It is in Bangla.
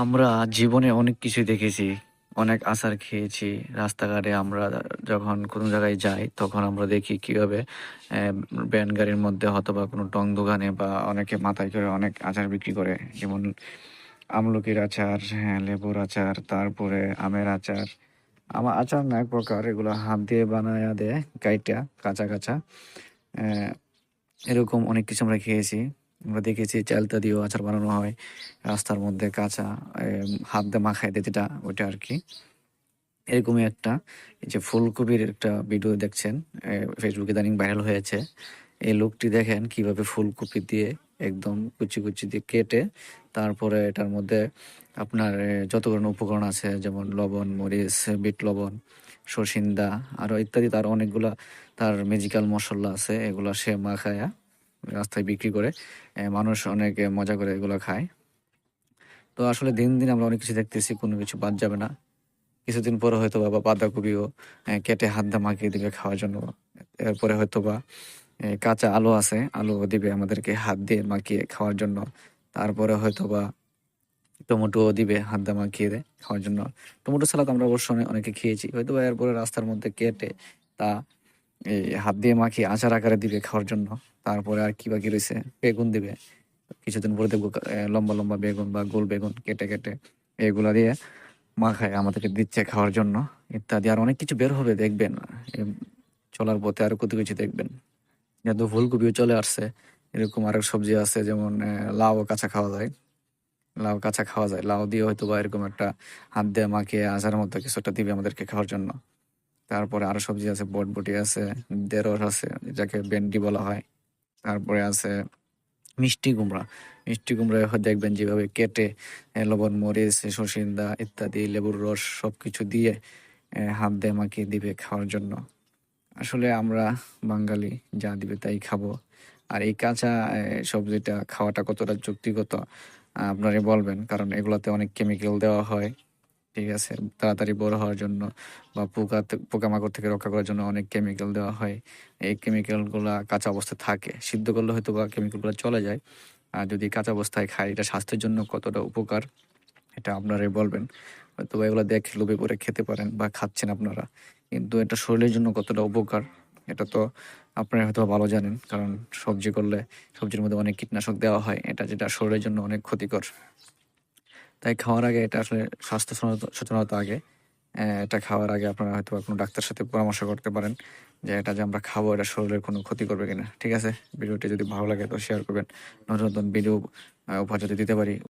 আমরা জীবনে অনেক কিছু দেখেছি, অনেক আচার খেয়েছি। রাস্তাঘাটে আমরা যখন কোনো জায়গায় যাই, তখন আমরা দেখি কিভাবে ভ্যান গাড়ির মধ্যে অথবা কোনো টং দোকানে বা অনেকে মাথায় করে অনেক আচার বিক্রি করে। যেমন আমলকির আচার, হ্যাঁ, লেবুর আচার, তারপরে আমের আচার। আমার আচার না এক প্রকার, এগুলো হাত দিয়ে বানায়া দেয়, কাইটা কাঁচা কাঁচা। আহ, এরকম অনেক কিছু আমরা খেয়েছি। আমরা দেখেছি চালতা দিয়েও আচার বানানো হয় রাস্তার মধ্যে কাঁচা, হাত দিয়ে মাখায় দেয় যেটা, ওইটা আর কি। এরকমই একটা, এই যে ফুলকপির একটা ভিডিও দেখছেন, ফেসবুকে ইদানিং ভাইরাল হয়েছে। এই লোকটি দেখেন কিভাবে ফুলকপি দিয়ে একদম কুচি কুচি দিয়ে কেটে, তারপরে এটার মধ্যে আপনার যত ধরনের উপকরণ আছে, যেমন লবণ, মরিচ, বিট লবণ, সরষিন্দা, আরো ইত্যাদি, তার অনেকগুলা তার ম্যাজিক্যাল মশলা আছে, এগুলা সে মাখায়া রাস্তায় বিক্রি করে। মানুষ অনেক মজা করে এগুলো খায়। তো আসলে দিন দিন আমরা অনেক কিছু দেখতেছি, কোনো কিছু বাদ যাবে না। কিছুদিন পরে হয়তো বা বাঁধাকপিও কেটে হাত দিয়ে মাখিয়ে দিবে খাওয়ার জন্য। এরপরে হয়তো বা কাঁচা আলু আছে, আলু দিবে আমাদেরকে হাত দিয়ে মাখিয়ে খাওয়ার জন্য। তারপরে হয়তো বা টমেটো দিবে হাত দিয়ে মাখিয়ে দেয় খাওয়ার জন্য। টমেটো সালাদ আমরা অবশ্য অনেকে খেয়েছি। হয়তো বা এরপরে রাস্তার মধ্যে কেটে তা এই হাত দিয়ে মাখিয়ে আচার আকারে দিবে খাওয়ার জন্য। তারপরে আর কি বাকি রয়েছে, বেগুন দিবে। কিছুদিন পরে দেখবো লম্বা লম্বা বেগুন বা গোল বেগুন কেটে কেটে এগুলা দিয়ে মাখায় আমাদেরকে দিচ্ছে খাওয়ার জন্য, ইত্যাদি। আর অনেক কিছু বের হবে দেখবেন, এ চলার পথে আরো কত কিছু দেখবেন। যেহেতু ফুলকপিও চলে আসছে, এরকম আরেক সবজি আছে, যেমন লাউ কাঁচা খাওয়া যায়। লাউ কাঁচা খাওয়া যায়, লাউ দিয়ে হয়তো বা এরকম একটা হাত দিয়ে মাখিয়ে আচারের মতো কিছু একটা দিবে আমাদেরকে খাওয়ার জন্য। তারপরে আরো সবজি আছে, বটবটি আছে, ঢেঁড়স আছে, যাকে ভেন্ডি বলা হয়। তারপরে আছে মিষ্টি কুমড়া। মিষ্টি কুমড়া দেখবেন যেভাবে কেটে লবণ, মরিচ, সরষিন্দা ইত্যাদি, লেবুর রস সবকিছু দিয়ে হাত দিয়ে মাখিয়ে দিবে খাওয়ার জন্য। আসলে আমরা বাঙালি, যা দিবে তাই খাবো। আর এই কাঁচা সবজিটা খাওয়াটা কতটা যুক্তিগত, আপনারাই বলবেন, কারণ এগুলাতে অনেক কেমিক্যাল দেওয়া হয়। ঠিক আছে, তাড়াতাড়ি বড় হওয়ার জন্য বা পোকামাকড় থেকে রক্ষা করার জন্য অনেক কেমিক্যাল দেওয়া হয়। এই কেমিক্যাল গুলা কাঁচা অবস্থায় থাকে, সিদ্ধ করলে হয়তো বা কেমিক্যাল গুলো চলে যায়। আর যদি কাঁচা অবস্থায় খাই, এটা স্বাস্থ্যের জন্য কতটা উপকার, এটা আপনারাই বলবেন। হয়তো বা এগুলো দেখে লোভে পড়ে খেতে পারেন বা খাচ্ছেন আপনারা, কিন্তু এটা শরীরের জন্য কতটা উপকার, এটা তো আপনারা হয়তো ভালো জানেন। কারণ সবজি করলে সবজির মধ্যে অনেক কীটনাশক দেওয়া হয়, এটা যেটা শরীরের জন্য অনেক ক্ষতিকর। তাই খাওয়ার আগে এটা আসলে স্বাস্থ্য সচেতনতা আগে। এটা খাওয়ার আগে আপনারা হয়তো কোনো ডাক্তার সাথে পরামর্শ করতে পারেন যে এটা যে আমরা খাবো এটা শরীরের কোনো ক্ষতি করবে কিনা। ঠিক আছে, ভিডিওটি যদি ভালো লাগে তো শেয়ার করবেন। নতুন নতুন ভিডিও উপহার যদি দিতে পারি